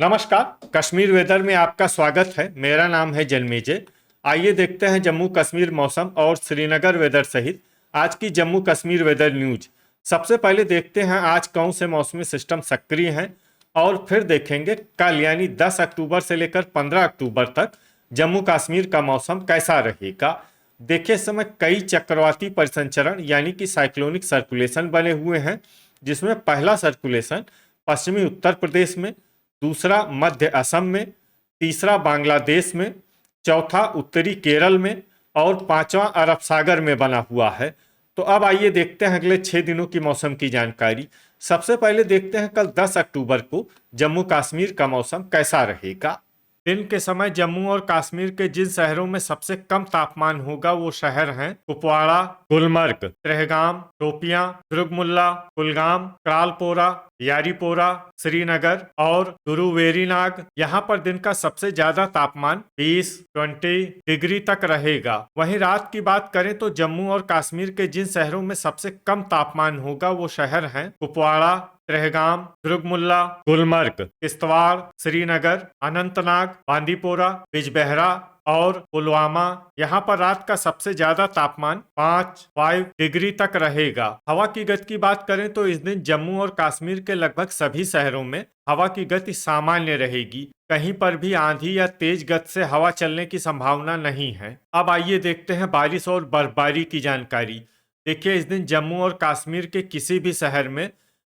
नमस्कार। कश्मीर वेदर में आपका स्वागत है। मेरा नाम है जन्मेजय। आइए देखते हैं जम्मू कश्मीर मौसम और श्रीनगर वेदर सहित आज की जम्मू कश्मीर वेदर न्यूज। सबसे पहले देखते हैं आज कौन से मौसमी सिस्टम सक्रिय हैं और फिर देखेंगे कल यानी 10 अक्टूबर से लेकर 15 अक्टूबर तक जम्मू कश्मीर का मौसम कैसा रहेगा। देखिए, इस समय कई चक्रवाती परिसंचरण यानी कि साइक्लोनिक सर्कुलेशन बने हुए हैं, जिसमें पहला सर्कुलेशन पश्चिमी उत्तर प्रदेश में, दूसरा मध्य असम में, तीसरा बांग्लादेश में, चौथा उत्तरी केरल में और पांचवा अरब सागर में बना हुआ है। तो अब आइए देखते हैं अगले 6 दिनों की मौसम की जानकारी। सबसे पहले देखते हैं कल 10 अक्टूबर को जम्मू कश्मीर का मौसम कैसा रहेगा। दिन के समय जम्मू और कश्मीर के जिन शहरों में सबसे कम तापमान होगा वो शहर हैं कुपवाड़ा, गुलमर्ग, त्रेहगाम, शोपियां, दुर्गमुल्ला, कुलगाम, क्रालपोरा, यारीपोरा, श्रीनगर और गुरुवेरीनाग। यहाँ पर दिन का सबसे ज्यादा तापमान 20 डिग्री तक रहेगा। वहीं रात की बात करें तो जम्मू और कश्मीर के जिन शहरों में सबसे कम तापमान होगा वो शहर हैं कुपवाड़ा, त्रेहगाम, दुर्गमुल्ला, गुलमर्ग, किश्तवाड़, श्रीनगर, अनंतनाग, बांदीपोरा, बिजबेहरा और पुलवामा। यहाँ पर रात का सबसे ज्यादा तापमान 5 डिग्री तक रहेगा। हवा की गति की बात करें तो इस दिन जम्मू और कश्मीर के लगभग सभी शहरों में हवा की गति सामान्य रहेगी। कहीं पर भी आंधी या तेज गति से हवा चलने की संभावना नहीं है। अब आइए देखते हैं बारिश और बर्फबारी की जानकारी। देखिए, इस दिन जम्मू और कश्मीर के किसी भी शहर में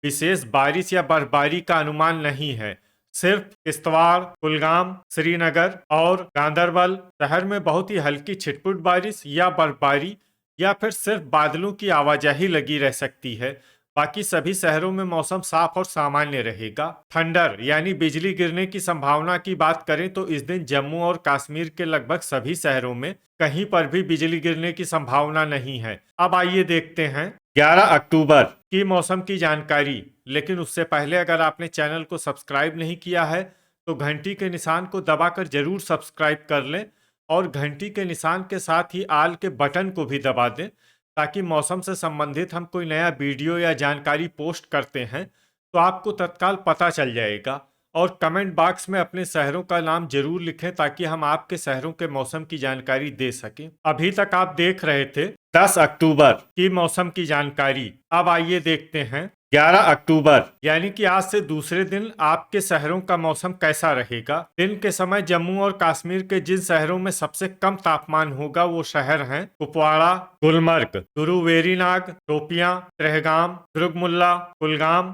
विशेष बारिश या बर्फबारी का अनुमान नहीं है। सिर्फ किश्तवाड़, कुलगाम, श्रीनगर और गांदरबल शहर में बहुत ही हल्की छिटपुट बारिश या बर्फबारी या फिर सिर्फ बादलों की आवाजाही लगी रह सकती है। बाकी सभी शहरों में मौसम साफ और सामान्य रहेगा। थंडर यानी बिजली गिरने की संभावना की बात करें तो इस दिन जम्मू और कश्मीर के लगभग सभी शहरों में कहीं पर भी बिजली गिरने की संभावना नहीं है। अब आइए देखते हैं 11 अक्टूबर की मौसम की जानकारी। लेकिन उससे पहले अगर आपने चैनल को सब्सक्राइब नहीं किया है तो घंटी के निशान को दबाकर जरूर सब्सक्राइब कर लें और घंटी के निशान के साथ ही आल के बटन को भी दबा दें, ताकि मौसम से संबंधित हम कोई नया वीडियो या जानकारी पोस्ट करते हैं तो आपको तत्काल पता चल जाएगा। और कमेंट बॉक्स में अपने शहरों का नाम जरूर लिखें ताकि हम आपके शहरों के मौसम की जानकारी दे सकें। अभी तक आप देख रहे थे 10 अक्टूबर की मौसम की जानकारी। अब आइए देखते हैं 11 अक्टूबर यानी कि आज से दूसरे दिन आपके शहरों का मौसम कैसा रहेगा। दिन के समय जम्मू और कश्मीर के जिन शहरों में सबसे कम तापमान होगा वो शहर हैं कुपवाड़ा, गुलमर्ग, गुरुवेरीनाग, शोपियां, त्रेहगाम, दुर्गमुल्ला, कुलगाम,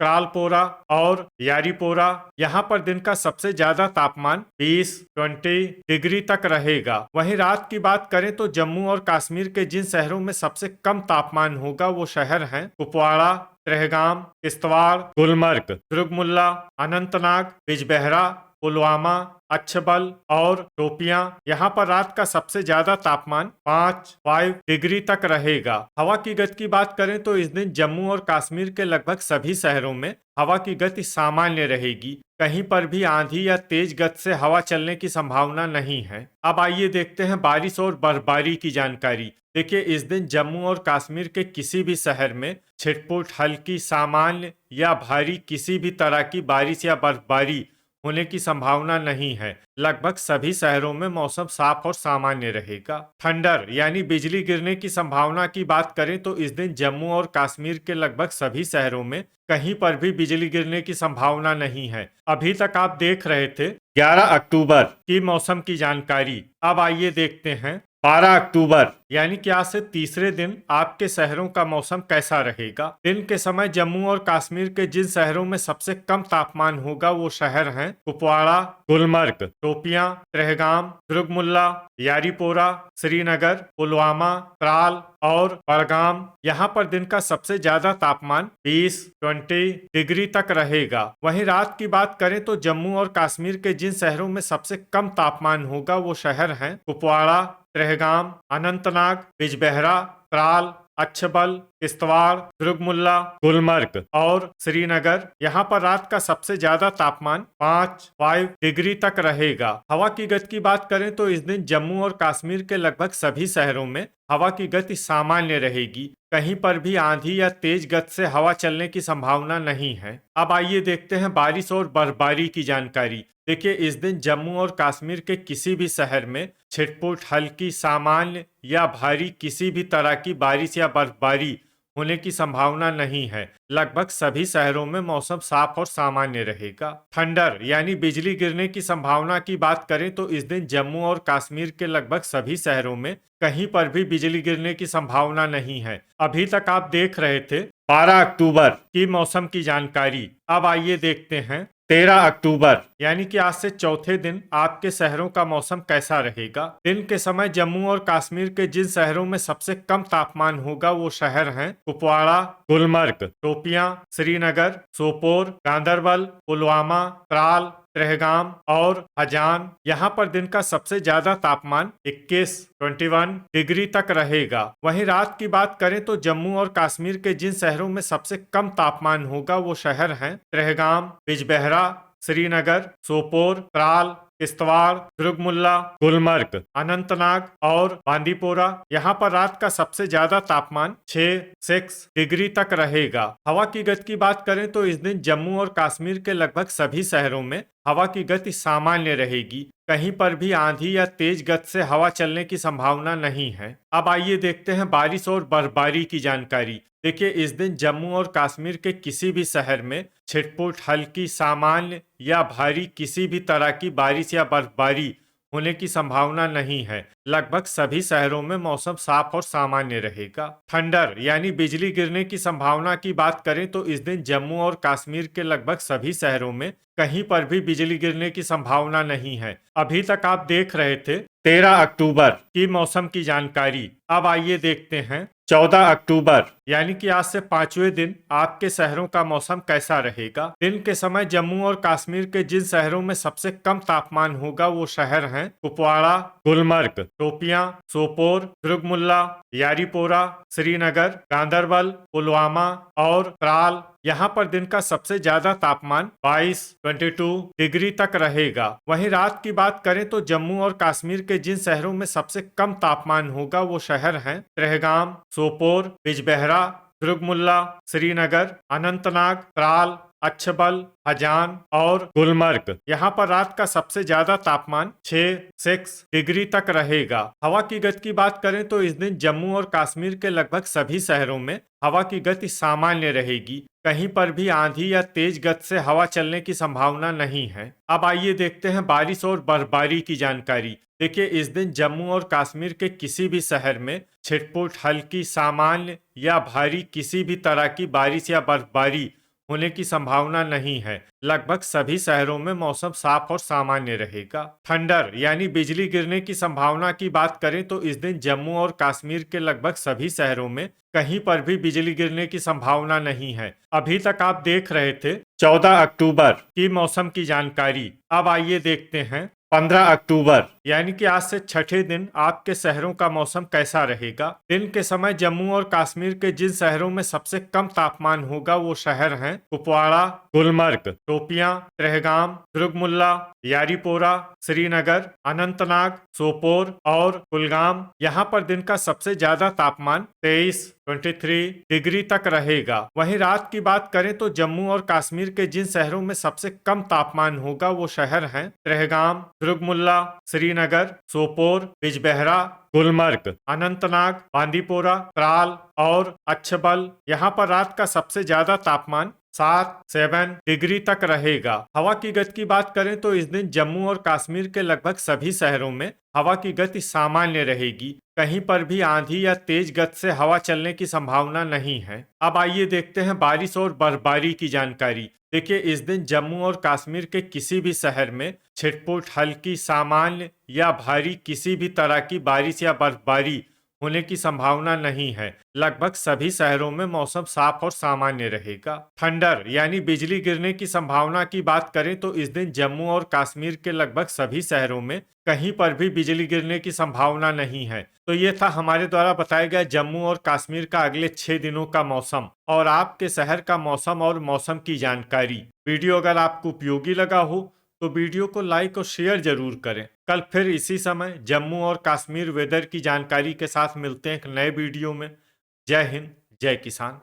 क्रालपोरा और यारीपोरा। यहाँ पर दिन का सबसे ज्यादा तापमान 20 डिग्री तक रहेगा। वहीं रात की बात करें तो जम्मू और कश्मीर के जिन शहरों में सबसे कम तापमान होगा वो शहर हैं कुपवाड़ा, त्रेहगाम, किश्तवाड़, गुलमर्ग, दुर्गमुल्ला, अनंतनाग, बिजबेहरा, पुलवामा, अच्छबल और शोपियां। यहाँ पर रात का सबसे ज्यादा तापमान 5 डिग्री तक रहेगा। हवा की गति की बात करें तो इस दिन जम्मू और कश्मीर के लगभग सभी शहरों में हवा की गति सामान्य रहेगी। कहीं पर भी आंधी या तेज गति से हवा चलने की संभावना नहीं है। अब आइए देखते हैं बारिश और बर्फबारी की जानकारी। देखिए, इस दिन जम्मू और कश्मीर के किसी भी शहर में छिटपुट, हल्की, सामान्य या भारी किसी भी तरह की बारिश या बर्फबारी होने की संभावना नहीं है। लगभग सभी शहरों में मौसम साफ और सामान्य रहेगा। थंडर यानी बिजली गिरने की संभावना की बात करें तो इस दिन जम्मू और कश्मीर के लगभग सभी शहरों में कहीं पर भी बिजली गिरने की संभावना नहीं है। अभी तक आप देख रहे थे 11 अक्टूबर की मौसम की जानकारी। अब आइए देखते हैं 12 अक्टूबर यानी कि आज से तीसरे दिन आपके शहरों का मौसम कैसा रहेगा। दिन के समय जम्मू और कश्मीर के जिन शहरों में सबसे कम तापमान होगा वो शहर हैं कुपवाड़ा, गुलमर्ग, शोपियां, त्रेहगाम, दुर्गमुल्ला, यारीपोरा, श्रीनगर, पुलवामा, त्राल और बड़गाम। यहाँ पर दिन का सबसे ज्यादा तापमान 20 डिग्री तक रहेगा। वहीं रात की बात करें तो जम्मू और कश्मीर के जिन शहरों में सबसे कम तापमान होगा वो शहर हैं कुपवाड़ा, त्रेहगाम, अनंतनाग, बिजबेहरा, त्राल, अच्छबल, किश्तवाड़, दुर्गमुल्ला, गुलमर्ग और श्रीनगर। यहाँ पर रात का सबसे ज्यादा तापमान 5 डिग्री तक रहेगा। हवा की गति की बात करें तो इस दिन जम्मू और कश्मीर के लगभग सभी शहरों में हवा की गति सामान्य रहेगी। कहीं पर भी आंधी या तेज गति से हवा चलने की संभावना नहीं है। अब आइए देखते हैं बारिश और बर्फबारी की जानकारी। देखिए, इस दिन जम्मू और कश्मीर के किसी भी शहर में छिटपुट, हल्की, सामान्य या भारी किसी भी तरह की बारिश या बर्फबारी होने की संभावना नहीं है। लगभग सभी शहरों में मौसम साफ और सामान्य रहेगा। थंडर यानी बिजली गिरने की संभावना की बात करें तो इस दिन जम्मू और कश्मीर के लगभग सभी शहरों में कहीं पर भी बिजली गिरने की संभावना नहीं है। अभी तक आप देख रहे थे 12 अक्टूबर की मौसम की जानकारी। अब आइए देखते हैं 13 अक्टूबर यानी कि आज से चौथे दिन आपके शहरों का मौसम कैसा रहेगा। दिन के समय जम्मू और कश्मीर के जिन शहरों में सबसे कम तापमान होगा वो शहर हैं कुपवाड़ा, गुलमर्ग, शोपियां, श्रीनगर, सोपोर, गांदरबल, पुलवामा, त्राल, त्रेहगाम और हजान। यहाँ पर दिन का सबसे ज्यादा तापमान 21 डिग्री तक रहेगा। वहीं रात की बात करें तो जम्मू और कश्मीर के जिन शहरों में सबसे कम तापमान होगा वो शहर हैं त्रेहगाम, बिजबेहरा, श्रीनगर, सोपोर, त्राल, किश्तवाड़, दुर्गमुल्ला, गुलमर्ग, अनंतनाग और बांदीपोरा। यहाँ पर रात का सबसे ज्यादा तापमान 6 डिग्री तक रहेगा। हवा की गति की बात करें तो इस दिन जम्मू और कश्मीर के लगभग सभी शहरों में हवा की गति सामान्य रहेगी। कहीं पर भी आंधी या तेज गति से हवा चलने की संभावना नहीं है। अब आइए देखते हैं बारिश और बर्फबारी की जानकारी। देखिए, इस दिन जम्मू और कश्मीर के किसी भी शहर में छिटपुट, हल्की, सामान्य या भारी किसी भी तरह की बारिश या बर्फबारी होने की संभावना नहीं है। लगभग सभी शहरों में मौसम साफ और सामान्य रहेगा। थंडर यानी बिजली गिरने की संभावना की बात करें तो इस दिन जम्मू और कश्मीर के लगभग सभी शहरों में कहीं पर भी बिजली गिरने की संभावना नहीं है। अभी तक आप देख रहे थे 13 अक्टूबर की मौसम की जानकारी। अब आइए देखते हैं 14 अक्टूबर यानी कि आज से 5वें दिन आपके शहरों का मौसम कैसा रहेगा। दिन के समय जम्मू और कश्मीर के जिन शहरों में सबसे कम तापमान होगा वो शहर हैं कुपवाड़ा, गुलमर्ग, शोपियां, सोपोर, दुर्गमुल्ला, यारीपोरा, श्रीनगर, गांदरबल, पुलवामा और त्राल। यहाँ पर दिन का सबसे ज्यादा तापमान 22 डिग्री तक रहेगा। वहीं रात की बात करें तो जम्मू और कश्मीर के जिन शहरों में सबसे कम तापमान होगा वो शहर हैं त्रेहगाम, सोपोर, बिजबेहरा, दुर्गमुल्ला, श्रीनगर, अनंतनाग, त्राल, अच्छबल, हजान और गुलमर्ग। यहाँ पर रात का सबसे ज्यादा तापमान 6 डिग्री तक रहेगा। हवा की गति की बात करें तो इस दिन जम्मू और कश्मीर के लगभग सभी शहरों में हवा की गति सामान्य रहेगी। कहीं पर भी आंधी या तेज गति से हवा चलने की संभावना नहीं है। अब आइए देखते हैं बारिश और बर्फबारी की जानकारी। देखिए, इस दिन जम्मू और कश्मीर के किसी भी शहर में छिटपुट, हल्की, सामान्य या भारी किसी भी तरह की बारिश या बर्फबारी होने की संभावना नहीं है। लगभग सभी शहरों में मौसम साफ और सामान्य रहेगा। थंडर यानी बिजली गिरने की संभावना की बात करें तो इस दिन जम्मू और कश्मीर के लगभग सभी शहरों में कहीं पर भी बिजली गिरने की संभावना नहीं है। अभी तक आप देख रहे थे 14 अक्टूबर की मौसम की जानकारी। अब आइए देखते हैं 15 अक्टूबर यानी कि आज से छठे दिन आपके शहरों का मौसम कैसा रहेगा। दिन के समय जम्मू और कश्मीर के जिन शहरों में सबसे कम तापमान होगा वो शहर हैं कुपवाड़ा, गुलमर्ग, शोपियां, त्रेहगाम, दुर्गमुल्ला, यारीपोरा, श्रीनगर, अनंतनाग, सोपोर और कुलगाम। यहाँ पर दिन का सबसे ज्यादा तापमान 23 डिग्री तक रहेगा। वहीं रात की बात करें तो जम्मू और कश्मीर के जिन शहरों में सबसे कम तापमान होगा वो शहर हैं त्रेहगाम, दुर्गमुल्ला, श्रीनगर, सोपोर, बिजबेहरा, गुलमर्ग, अनंतनाग, बांदीपोरा, त्राल और अच्छबल। यहाँ पर रात का सबसे ज्यादा तापमान 7 डिग्री तक रहेगा। हवा की गति की बात करें तो इस दिन जम्मू और कश्मीर के लगभग सभी शहरों में हवा की गति सामान्य रहेगी। कहीं पर भी आंधी या तेज गति से हवा चलने की संभावना नहीं है। अब आइए देखते हैं बारिश और बर्फबारी की जानकारी। देखिए, इस दिन जम्मू और कश्मीर के किसी भी शहर में छिटपुट, हल्की, सामान्य या भारी किसी भी तरह की बारिश या बर्फबारी होने की संभावना नहीं है। लगभग सभी शहरों में मौसम साफ और सामान्य रहेगा। थंडर यानी बिजली गिरने की संभावना की बात करें तो इस दिन जम्मू और कश्मीर के लगभग सभी शहरों में कहीं पर भी बिजली गिरने की संभावना नहीं है। तो ये था हमारे द्वारा बताया गया जम्मू और कश्मीर का अगले 6 दिनों का मौसम और आपके शहर का मौसम और मौसम की जानकारी। वीडियो अगर आपको उपयोगी लगा हो तो वीडियो को लाइक और शेयर जरूर करें। कल फिर इसी समय जम्मू और कश्मीर वेदर की जानकारी के साथ मिलते हैं एक नए वीडियो में। जय हिंद, जय किसान।